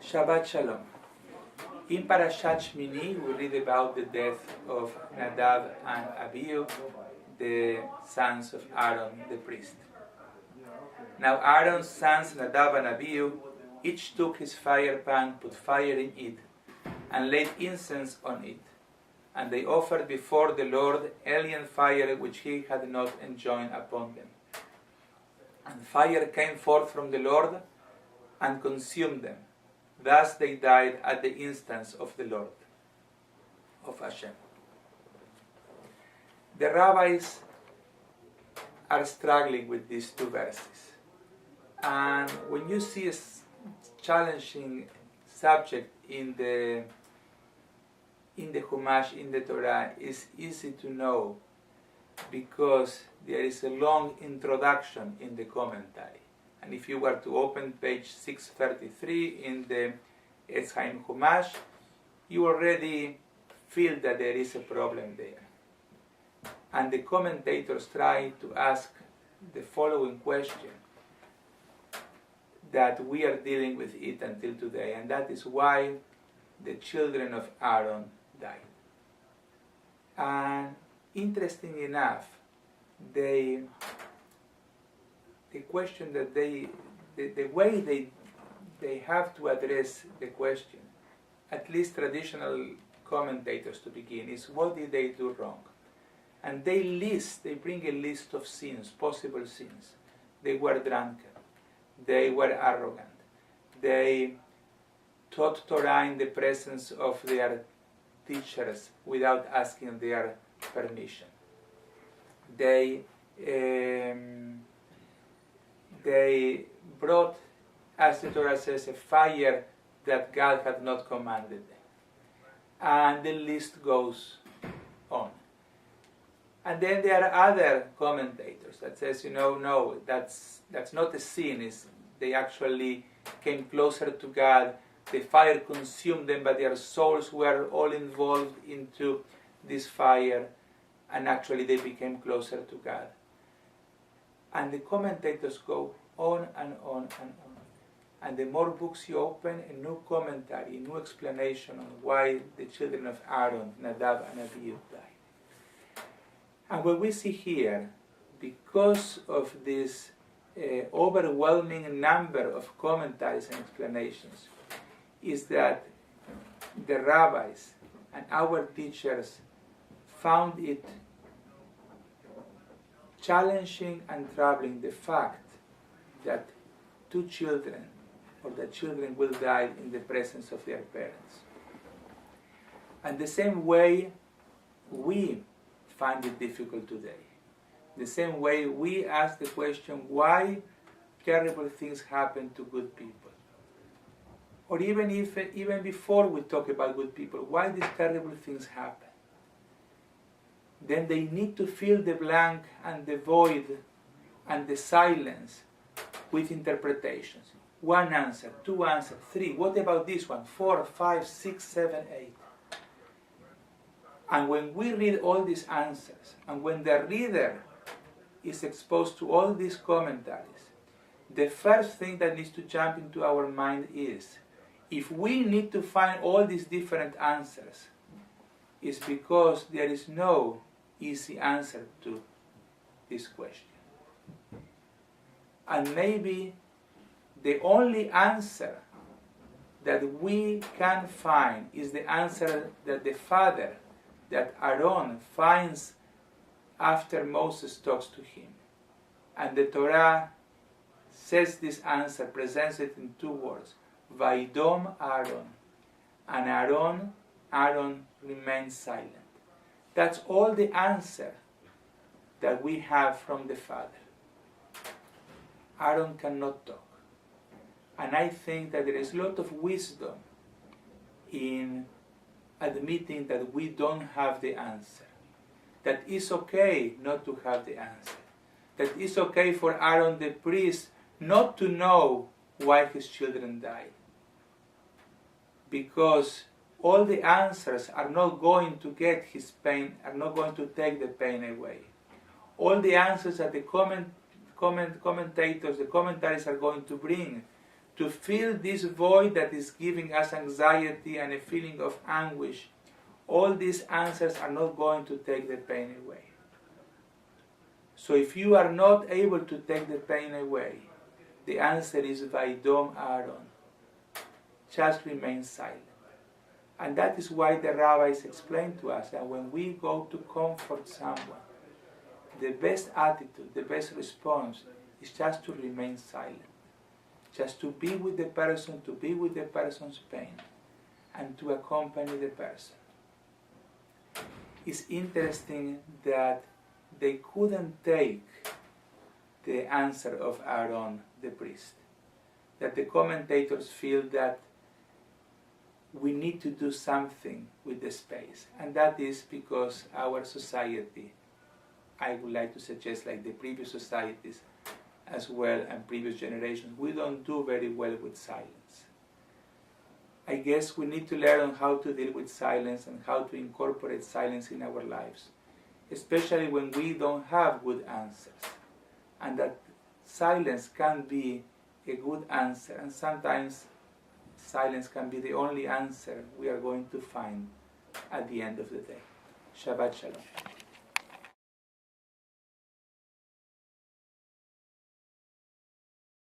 Shabbat Shalom. In Parsha Shemini, we read about the death of Nadav and Abihu, the sons of Aaron, the priest. Now Aaron's sons, Nadav and Abihu, each took his fire pan, put fire in it, and laid incense on it. And they offered before the Lord alien fire which he had not enjoined upon them. And fire came forth from the Lord and consumed them. Thus they died at the instance of the Lord, of Hashem. The rabbis are struggling with these two verses. And when you see a challenging subject in the Chumash, in the Torah, it's easy to know because there is a long introduction in the commentary. And if you were to open page 633 in the Etz Chaim Chumash, you already feel that there is a problem there. And the commentators try to ask the following question that we are dealing with it until today, and that is why the children of Aaron died. And interesting enough, the question that the way they have to address the question, at least traditional commentators to begin, is what did they do wrong? And they bring a list of sins, possible sins. They were drunken, they were arrogant, they taught Torah in the presence of their teachers without asking their permission. They brought, as the Torah says, a fire that God had not commanded them. And the list goes on. And then there are other commentators that says, no, that's not a sin. They actually came closer to God. The fire consumed them, but their souls were all involved into this fire, and actually they became closer to God. And the commentators go on and on and on. And the more books you open, a new commentary, a new explanation on why the children of Aaron, Nadav and Abihu, died. And what we see here, because of this overwhelming number of commentaries and explanations, is that the rabbis and our teachers found it challenging and troubling the fact that two children, or that children will die in the presence of their parents. And the same way we find it difficult today. The same way we ask the question, why terrible things happen to good people? Or even before we talk about good people, why these terrible things happen? Then they need to fill the blank and the void and the silence with interpretations. One answer, two answers, three. What about this one? 4, 5, 6, 7, 8. And when we read all these answers, and when the reader is exposed to all these commentaries, the first thing that needs to jump into our mind is, if we need to find all these different answers, it's because there is no easy answer to this question. And maybe the only answer that we can find is the answer that the father, that Aaron, finds after Moses talks to him. And the Torah says this answer, presents it in two words, Vaidom Aaron. And Aaron remains silent. That's all the answer that we have from the Father. Aaron cannot talk. And I think that there is a lot of wisdom in admitting that we don't have the answer. That it's okay not to have the answer. That it's okay for Aaron the priest not to know why his children died. Because all the answers are not going to get his pain, are not going to take the pain away. All the answers that the commentators, the commentaries are going to bring to fill this void that is giving us anxiety and a feeling of anguish, all these answers are not going to take the pain away. So if you are not able to take the pain away, the answer is Vaidom Aaron. Just remain silent. And that is why the rabbis explain to us that when we go to comfort someone, the best attitude, the best response is just to remain silent. Just to be with the person, to be with the person's pain, and to accompany the person. It's interesting that they couldn't take the answer of Aaron, the priest. That the commentators feel that we need to do something with the space. And that is because our society, I would like to suggest like the previous societies as well and previous generations, we don't do very well with silence. I guess we need to learn how to deal with silence and how to incorporate silence in our lives, especially when we don't have good answers. And that silence can be a good answer, and sometimes silence can be the only answer we are going to find at the end of the day. Shabbat Shalom.